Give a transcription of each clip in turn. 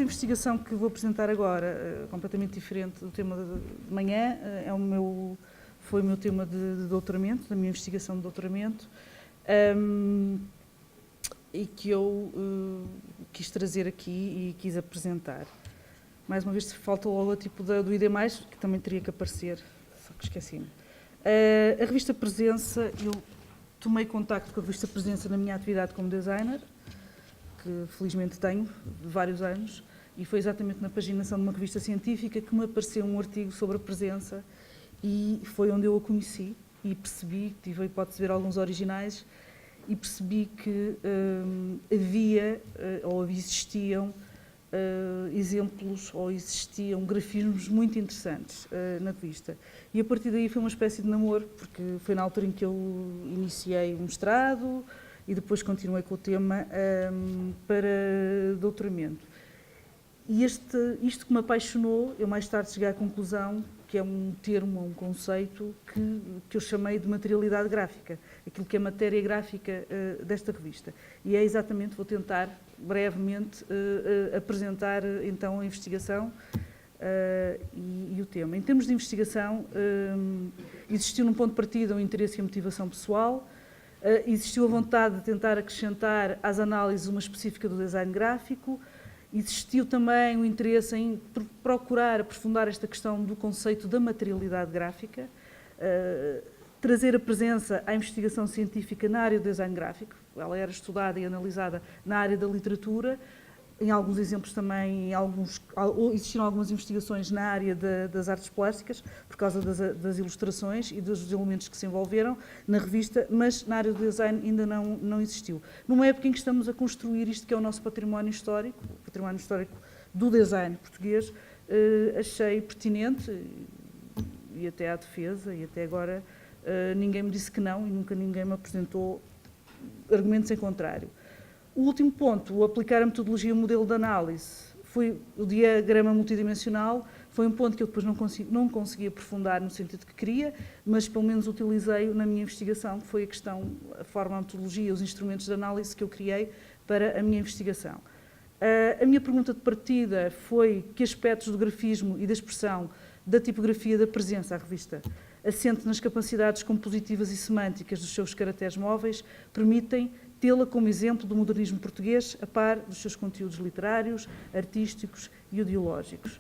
investigação que vou apresentar agora, completamente diferente do tema de manhã, foi o meu tema de doutoramento, da minha investigação de doutoramento, e que eu quis trazer aqui e quis apresentar. Mais uma vez, falta o logotipo do ID+, que também teria que aparecer, só que esqueci-me. A revista Presença, eu tomei contacto com a revista Presença na minha atividade como designer, que felizmente tenho, de vários anos, e foi exatamente na paginação de uma revista científica que me apareceu um artigo sobre a presença e foi onde eu a conheci e percebi, tive a hipótese de ver alguns originais e percebi que havia ou existiam exemplos ou existiam grafismos muito interessantes na revista. E a partir daí foi uma espécie de namoro, porque foi na altura em que eu iniciei o mestrado e depois continuei com o tema para doutoramento. E isto que me apaixonou, eu mais tarde cheguei à conclusão que é um termo, um conceito que eu chamei de materialidade gráfica, aquilo que é matéria gráfica desta revista. E é exatamente, vou tentar brevemente apresentar então a investigação e o tema. Em termos de investigação, existiu num ponto de partida um interesse e a motivação pessoal, existiu a vontade de tentar acrescentar às análises uma específica do design gráfico, existiu também o interesse em procurar aprofundar esta questão do conceito da materialidade gráfica, trazer a presença à investigação científica na área do design gráfico. Ela era estudada e analisada na área da literatura, em alguns exemplos também, existiram algumas investigações na área das artes plásticas, por causa das ilustrações e dos elementos que se envolveram na revista, mas na área do design ainda não existiu. Numa época em que estamos a construir isto que é o nosso património histórico, o património histórico do design português, achei pertinente, e até à defesa, e até agora ninguém me disse que não, e nunca ninguém me apresentou argumentos em contrário. O último ponto, o aplicar a metodologia modelo de análise, foi o diagrama multidimensional, foi um ponto que eu depois não consegui aprofundar no sentido que queria, mas pelo menos utilizei-o na minha investigação, que foi a questão, a forma, a metodologia, os instrumentos de análise que eu criei para a minha investigação. A minha pergunta de partida foi que aspectos do grafismo e da expressão da tipografia da presença à revista, assente nas capacidades compositivas e semânticas dos seus caracteres móveis, permitem tê-la como exemplo do modernismo português, a par dos seus conteúdos literários, artísticos e ideológicos.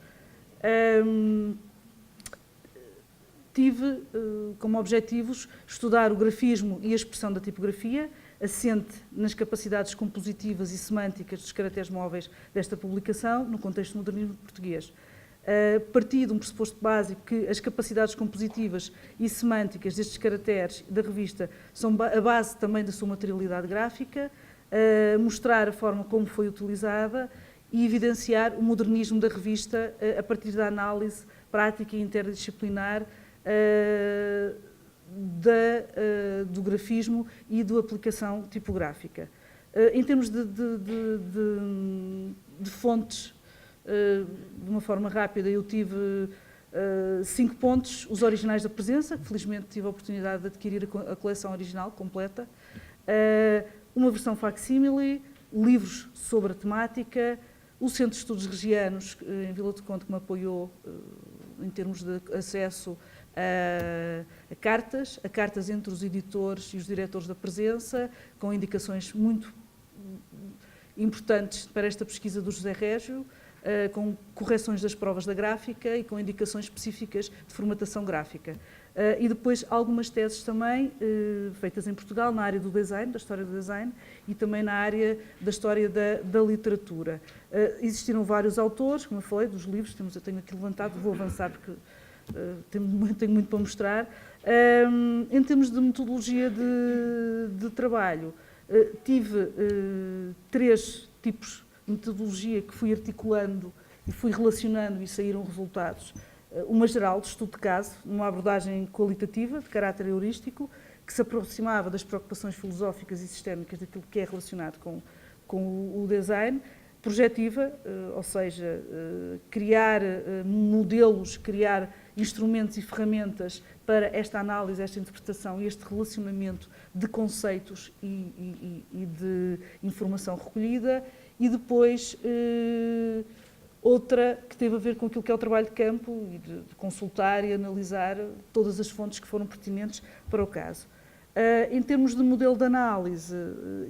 Tive como objetivos estudar o grafismo e a expressão da tipografia, assente nas capacidades compositivas e semânticas dos caracteres móveis desta publicação, no contexto do modernismo português. Parti de um pressuposto básico que as capacidades compositivas e semânticas destes caracteres da revista são a base também da sua materialidade gráfica, mostrar a forma como foi utilizada e evidenciar o modernismo da revista a partir da análise prática e interdisciplinar do grafismo e da aplicação tipográfica. Em termos de fontes, de uma forma rápida, eu tive 5 pontos, os originais da presença, que felizmente tive a oportunidade de adquirir a coleção original completa, uma versão facsímile, livros sobre a temática, o Centro de Estudos Regianos, em Vila do Conde, que me apoiou em termos de acesso a cartas entre os editores e os diretores da presença, com indicações muito importantes para esta pesquisa do José Régio, com correções das provas da gráfica e com indicações específicas de formatação gráfica. E depois algumas teses também feitas em Portugal, na área do design, da história do design, e também na área da história da literatura. Existiram vários autores, como eu falei, dos livros, eu tenho aqui levantado, vou avançar porque tenho muito para mostrar. Em termos de metodologia de trabalho, tive 3 tipos de metodologia que fui articulando e fui relacionando e saíram resultados. Uma geral de estudo de caso, numa abordagem qualitativa, de caráter heurístico, que se aproximava das preocupações filosóficas e sistémicas daquilo que é relacionado com o design. Projetiva, ou seja, criar modelos, criar instrumentos e ferramentas para esta análise, esta interpretação e este relacionamento de conceitos e de informação recolhida. E depois outra que teve a ver com aquilo que é o trabalho de campo e de consultar e analisar todas as fontes que foram pertinentes para o caso. Em termos de modelo de análise,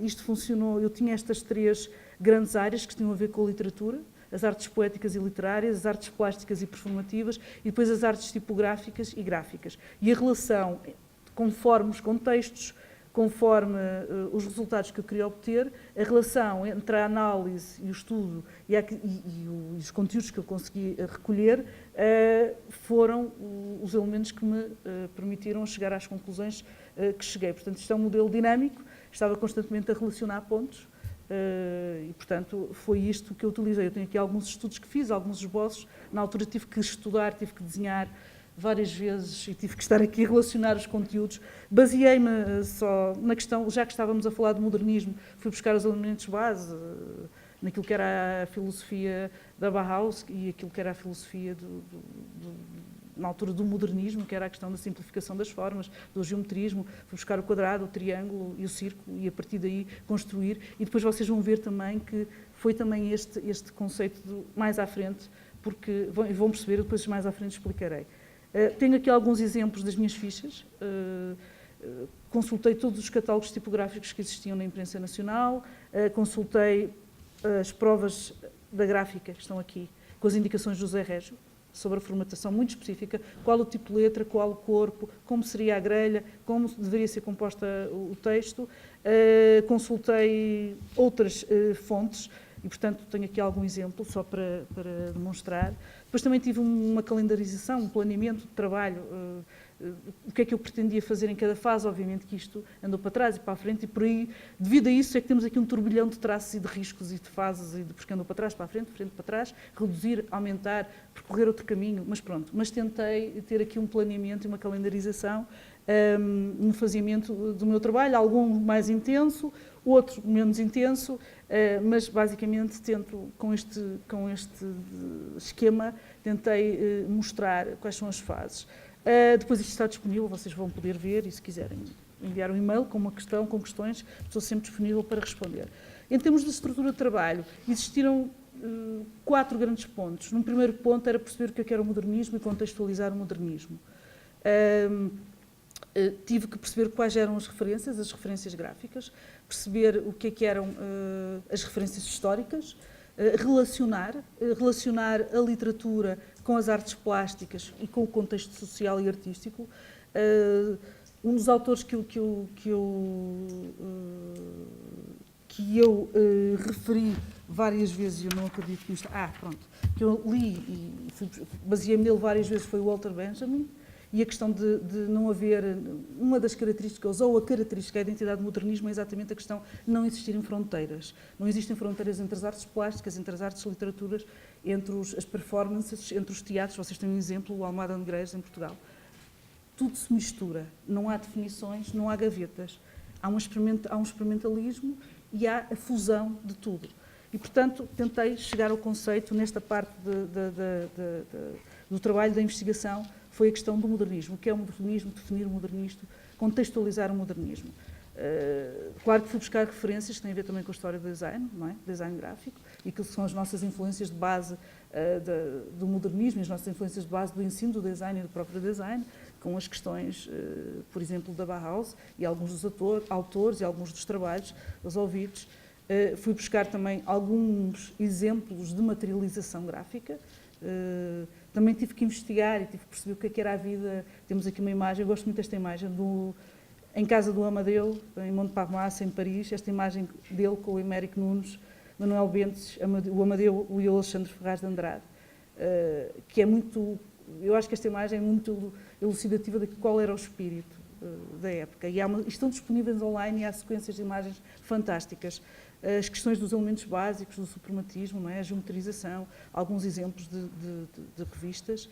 isto funcionou, eu tinha estas 3 grandes áreas que tinham a ver com a literatura, as artes poéticas e literárias, as artes plásticas e performativas e depois as artes tipográficas e gráficas. E a relação, conforme os contextos, conforme os resultados que eu queria obter, a relação entre a análise e o estudo e os conteúdos que eu consegui recolher foram os elementos que me permitiram chegar às conclusões que cheguei. Portanto, isto é um modelo dinâmico, estava constantemente a relacionar pontos e, portanto, foi isto que eu utilizei. Eu tenho aqui alguns estudos que fiz, alguns esboços. Na altura tive que estudar, tive que desenhar várias vezes e tive que estar aqui a relacionar os conteúdos. Baseei-me só na questão, já que estávamos a falar de modernismo, fui buscar os elementos base, naquilo que era a filosofia da Bauhaus e aquilo que era a filosofia na altura do modernismo, que era a questão da simplificação das formas, do geometrismo. Fui buscar o quadrado, o triângulo e o círculo e a partir daí construir. E depois vocês vão ver também que foi também este conceito mais à frente, porque vão perceber, depois mais à frente explicarei. Tenho aqui alguns exemplos das minhas fichas. Consultei todos os catálogos tipográficos que existiam na imprensa nacional, consultei as provas da gráfica que estão aqui, com as indicações do José Régio, sobre a formatação muito específica, qual o tipo de letra, qual o corpo, como seria a grelha, como deveria ser composta o texto. Consultei outras fontes e, portanto, tenho aqui algum exemplo só para demonstrar. Depois também tive uma calendarização, um planeamento de trabalho, o que é que eu pretendia fazer em cada fase. Obviamente que isto andou para trás e para a frente e por aí, devido a isso é que temos aqui um turbilhão de traços e de riscos e de fases, porque andou para trás, para a frente para trás, reduzir, aumentar, percorrer outro caminho, mas pronto. Mas tentei ter aqui um planeamento e uma calendarização no faziamento do meu trabalho, algum mais intenso, outro menos intenso, mas basicamente tento, com este esquema, tentei mostrar quais são as fases. Depois isto está disponível, vocês vão poder ver e se quiserem enviar um e-mail com uma questão, com questões, estou sempre disponível para responder. Em termos de estrutura de trabalho, existiram 4 grandes pontos. Num primeiro ponto era perceber o que era o modernismo e contextualizar o modernismo. Tive que perceber quais eram as referências gráficas, perceber o que eram as referências históricas, relacionar a literatura com as artes plásticas e com o contexto social e artístico. Um dos autores que eu referi várias vezes, e eu não acredito que isto... que eu li e baseei-me nele várias vezes, foi o Walter Benjamin, e a questão de não haver, uma das características, ou a característica da identidade do modernismo é exatamente a questão de não existirem fronteiras. Não existem fronteiras entre as artes plásticas, entre as artes literaturas, entre as performances, entre os teatros. Vocês têm um exemplo, o Almada Negreiros, em Portugal. Tudo se mistura, não há definições, não há gavetas. Há um experimentalismo e há a fusão de tudo. E, portanto, tentei chegar ao conceito, nesta parte do trabalho da investigação, foi a questão do modernismo. O que é o modernismo? Definir o modernismo, contextualizar o modernismo. Claro que fui buscar referências que têm a ver também com a história do design, não é? Design gráfico, e que são as nossas influências de base do modernismo, e as nossas influências de base do ensino do design e do próprio design, com as questões, por exemplo, da Bauhaus e alguns dos autores e alguns dos trabalhos resolvidos. Fui buscar também alguns exemplos de materialização gráfica. Também tive que investigar e tive que perceber o que era a vida. Temos aqui uma imagem, eu gosto muito desta imagem, em casa do Amadeu, em Montparnasse, em Paris, esta imagem dele com o Américo Nunes, Manuel Bentes, o Amadeu e o Alexandre Ferraz de Andrade, que é muito... Eu acho que esta imagem é muito elucidativa de qual era o espírito da época. E estão disponíveis online e há sequências de imagens fantásticas. As questões dos elementos básicos do suprematismo, não é? A geometrização, alguns exemplos de revistas.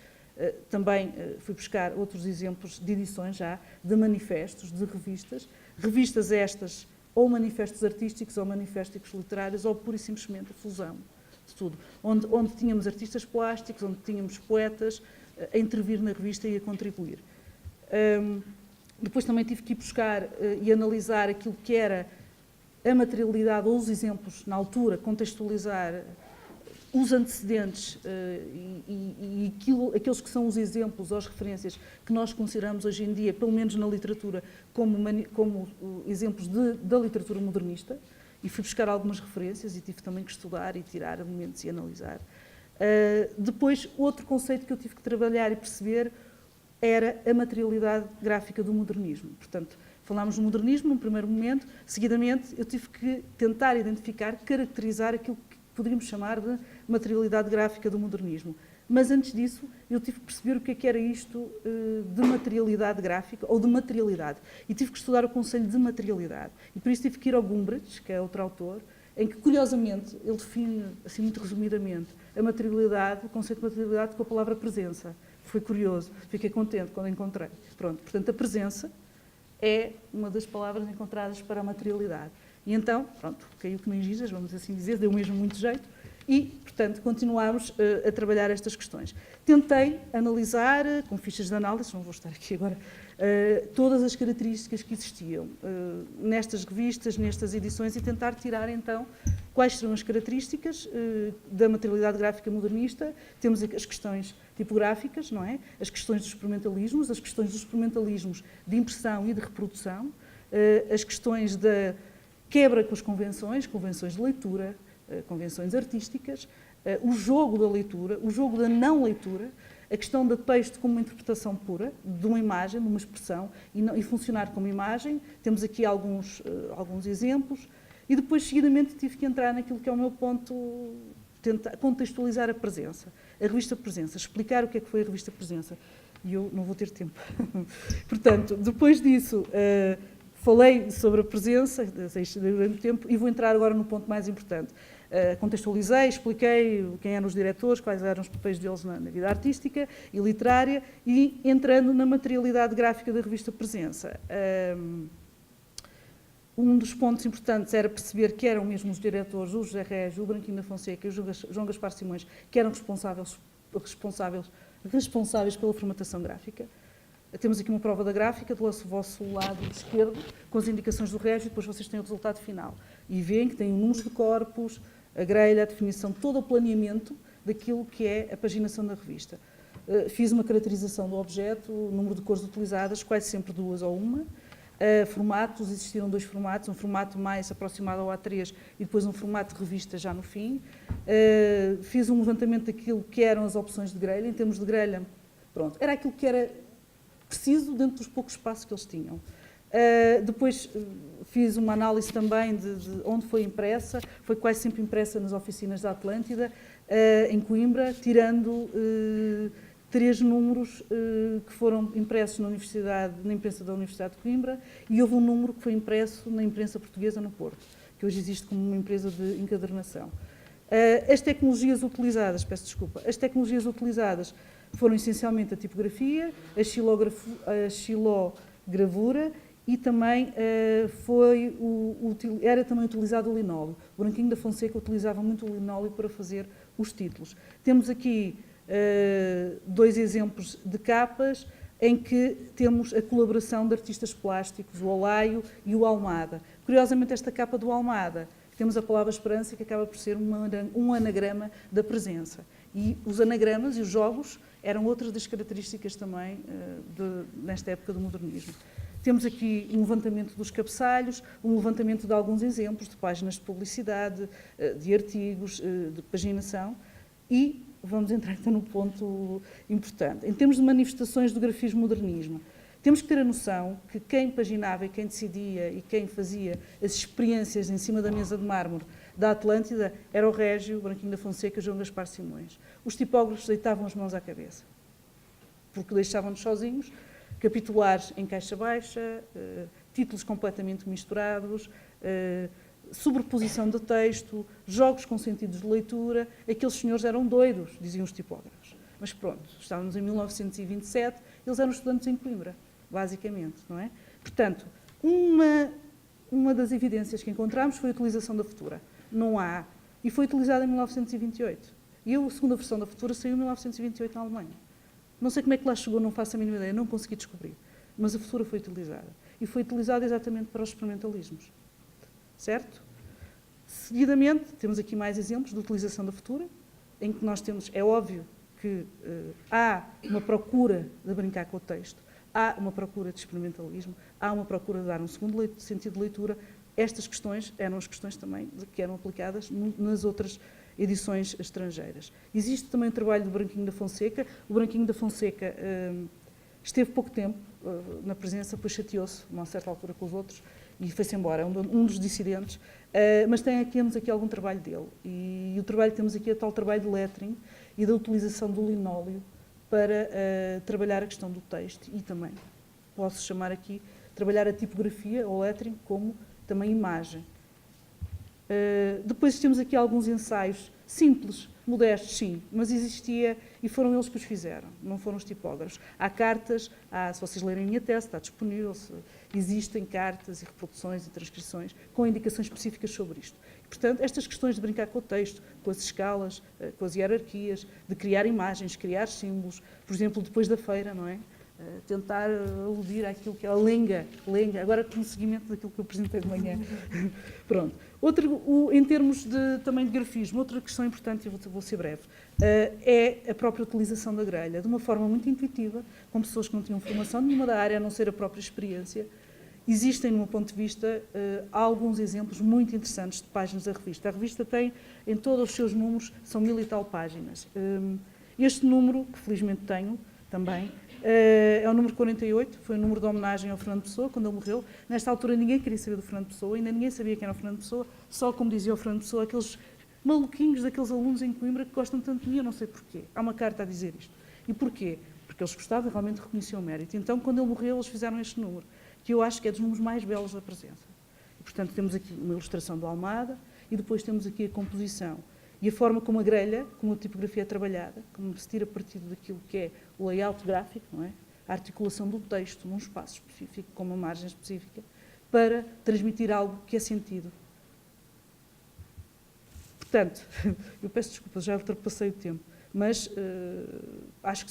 Também fui buscar outros exemplos de edições já, de manifestos, de revistas. Revistas estas, ou manifestos artísticos, ou manifestos literários, ou pura e simplesmente a fusão de tudo. Onde tínhamos artistas plásticos, onde tínhamos poetas a intervir na revista e a contribuir. Depois também tive que ir buscar e analisar aquilo que era a materialidade ou os exemplos na altura, contextualizar os antecedentes aqueles que são os exemplos ou as referências que nós consideramos hoje em dia, pelo menos na literatura, como exemplos da literatura modernista, e fui buscar algumas referências e tive também que estudar e tirar argumentos e analisar. Depois, outro conceito que eu tive que trabalhar e perceber era a materialidade gráfica do modernismo. Portanto, falámos do modernismo num primeiro momento, seguidamente eu tive que tentar identificar, caracterizar aquilo que poderíamos chamar de materialidade gráfica do modernismo. Mas antes disso, eu tive que perceber o que era isto de materialidade gráfica ou de materialidade. E tive que estudar o conceito de materialidade. E por isso tive que ir ao Gumbrich, que é outro autor, em que, curiosamente, ele define, assim muito resumidamente, a materialidade, o conceito de materialidade com a palavra presença. Foi curioso, fiquei contente quando encontrei. Pronto, portanto, a presença é uma das palavras encontradas para a materialidade. E então, pronto, caiu que nem gizas, vamos assim dizer, deu mesmo muito jeito, e, portanto, continuámos a trabalhar estas questões. Tentei analisar, com fichas de análise, não vou estar aqui agora, todas as características que existiam nestas revistas, nestas edições, e tentar tirar, então, quais serão as características da materialidade gráfica modernista. Temos as questões tipográficas, não é? As questões dos experimentalismos de impressão e de reprodução, as questões da quebra com as convenções de leitura, convenções artísticas, o jogo da leitura, o jogo da não leitura, a questão do texto como uma interpretação pura de uma imagem, de uma expressão, e funcionar como imagem. Temos aqui alguns exemplos. E depois, seguidamente, tive que entrar naquilo que é o meu ponto, tentar contextualizar a Presença, a revista Presença, explicar o que foi a revista Presença. E eu não vou ter tempo. Portanto, depois disso, falei sobre a Presença durante tempo e vou entrar agora no ponto mais importante. Contextualizei, expliquei quem eram os diretores, quais eram os papéis deles na vida artística e literária, e entrando na materialidade gráfica da revista Presença. Um dos pontos importantes era perceber que eram mesmo os diretores, o José Régio, o Branquinho da Fonseca e o João Gaspar Simões, que eram responsáveis pela formatação gráfica. Temos aqui uma prova da gráfica do vosso lado esquerdo, com as indicações do Régio, e depois vocês têm o resultado final. E veem que tem o número de corpos, a grelha, a definição, todo o planeamento daquilo que é a paginação da revista. Fiz uma caracterização do objeto, o número de cores utilizadas, quase sempre 2 ou 1. Formatos, existiram 2 formatos, um formato mais aproximado ao A3 e depois um formato de revista já no fim. Fiz um levantamento daquilo que eram as opções de grelha, em termos de grelha, pronto, era aquilo que era preciso dentro dos poucos espaços que eles tinham. Depois fiz uma análise também de onde foi impressa, foi quase sempre impressa nas oficinas da Atlântida, em Coimbra, tirando 3 números que foram impressos na imprensa da Universidade de Coimbra, e houve um número que foi impresso na imprensa portuguesa no Porto, que hoje existe como uma empresa de encadernação. As tecnologias utilizadas foram essencialmente a tipografia, a xilogravura, e também era também utilizado o linóleo. O Branquinho da Fonseca utilizava muito o linóleo para fazer os títulos. Temos aqui 2 exemplos de capas em que temos a colaboração de artistas plásticos, o Olaio e o Almada. Curiosamente, esta capa do Almada, temos a palavra esperança, que acaba por ser um anagrama da Presença. E os anagramas e os jogos eram outras das características também nesta época do modernismo. Temos aqui um levantamento dos cabeçalhos, um levantamento de alguns exemplos de páginas de publicidade, de artigos, de paginação, e vamos entrar então no ponto importante. Em termos de manifestações do grafismo modernismo, temos que ter a noção que quem paginava e quem decidia e quem fazia as experiências em cima da mesa de mármore da Atlântida era o Régio, o Branquinho da Fonseca e João Gaspar Simões. Os tipógrafos deitavam as mãos à cabeça, porque deixavam-nos sozinhos, capitulares em caixa baixa, títulos completamente misturados, sobreposição de texto, jogos com sentidos de leitura. Aqueles senhores eram doidos, diziam os tipógrafos. Mas pronto, estávamos em 1927, eles eram estudantes em Coimbra, basicamente, não é? Portanto, uma das evidências que encontramos foi a utilização da futura. Não há. E foi utilizada em 1928. E a segunda versão da futura saiu em 1928 na Alemanha. Não sei como é que lá chegou, não faço a mínima ideia, não consegui descobrir. Mas a futura foi utilizada. E foi utilizada exatamente para os experimentalismos. Certo? Seguidamente, temos aqui mais exemplos de utilização da futura. em que nós temos, é óbvio que há uma procura de brincar com o texto, há uma procura de experimentalismo, há uma procura de dar um segundo sentido de leitura. Estas questões eram as questões também que eram aplicadas nas outras edições estrangeiras. Existe também o trabalho do Branquinho da Fonseca. O Branquinho da Fonseca esteve pouco tempo na presença, depois chateou-se, a uma certa altura, com os outros, e foi-se embora, um dos dissidentes. Mas temos aqui algum trabalho dele. E o trabalho que temos aqui é o tal trabalho de lettering e da utilização do linóleo para trabalhar a questão do texto e também, posso chamar aqui, trabalhar a tipografia ou lettering como também imagem. Depois temos aqui alguns ensaios simples, modestos, sim, mas existia, e foram eles que os fizeram, não foram os tipógrafos. Há cartas, se vocês lerem a minha tese, está disponível, existem cartas e reproduções e transcrições com indicações específicas sobre isto. Portanto, estas questões de brincar com o texto, com as escalas, com as hierarquias, de criar imagens, criar símbolos, por exemplo, depois da feira, não é? Tentar aludir àquilo que é a lenga, agora com o seguimento daquilo que eu apresentei de manhã. Pronto. Em termos também de grafismo, outra questão importante, e vou ser breve, é a própria utilização da grelha, de uma forma muito intuitiva, com pessoas que não tinham formação nenhuma da área, a não ser a própria experiência. Existem, no meu ponto de vista, alguns exemplos muito interessantes de páginas da revista. A revista tem, em todos os seus números, são 1000 e tal páginas. Este número, que felizmente tenho também, é o número 48, foi um número de homenagem ao Fernando Pessoa, quando ele morreu. Nesta altura ninguém queria saber do Fernando Pessoa, ainda ninguém sabia quem era o Fernando Pessoa, só, como dizia o Fernando Pessoa, aqueles maluquinhos daqueles alunos em Coimbra que gostam tanto de mim, eu não sei porquê. Há uma carta a dizer isto. E porquê? Porque eles gostavam e realmente reconheciam o mérito. Então, quando ele morreu, eles fizeram este número, que eu acho que é dos números mais belos da presença. E, portanto, temos aqui uma ilustração do Almada e depois temos aqui a composição. E a forma como a grelha, como a tipografia é trabalhada, como se tira partido daquilo que é o layout gráfico, não é? A articulação do texto num espaço específico, com uma margem específica, para transmitir algo que é sentido. Portanto, eu peço desculpa, já ultrapassei o tempo, mas acho que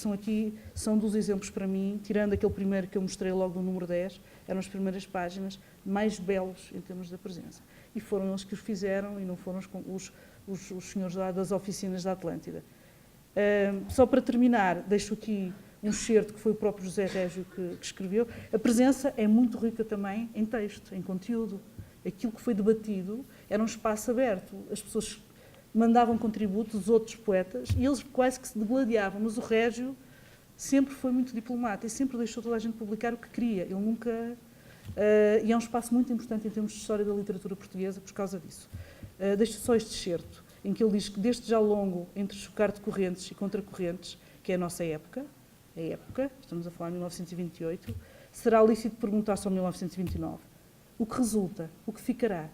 são dos exemplos para mim, tirando aquele primeiro que eu mostrei logo do número 10, eram as primeiras páginas mais belos em termos da presença. E foram eles que os fizeram e não foram os senhores das oficinas da Atlântida. Só para terminar, deixo aqui um excerto que foi o próprio José Régio que escreveu. A presença é muito rica também em texto, em conteúdo. Aquilo que foi debatido era um espaço aberto. As pessoas mandavam contributos, os outros poetas, e eles quase que se degladiavam, mas o Régio sempre foi muito diplomata e sempre deixou toda a gente publicar o que queria. Ele nunca... e é um espaço muito importante em termos de história da literatura portuguesa por causa disso. Deixo só este excerto, em que ele diz que deste já longo entre chocar de correntes e contracorrentes, que é a nossa época, estamos a falar de 1928, será lícito perguntar só 1929. O que resulta? O que ficará?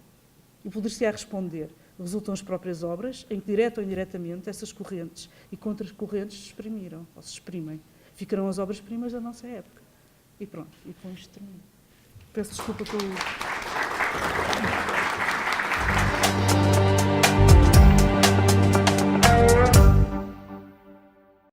E poder-se-á responder. Resultam as próprias obras, em que, direto ou indiretamente, essas correntes e contracorrentes se exprimiram, ou se exprimem. Ficarão as obras-primas da nossa época. E pronto, e com isto termino. Peço desculpa pelo...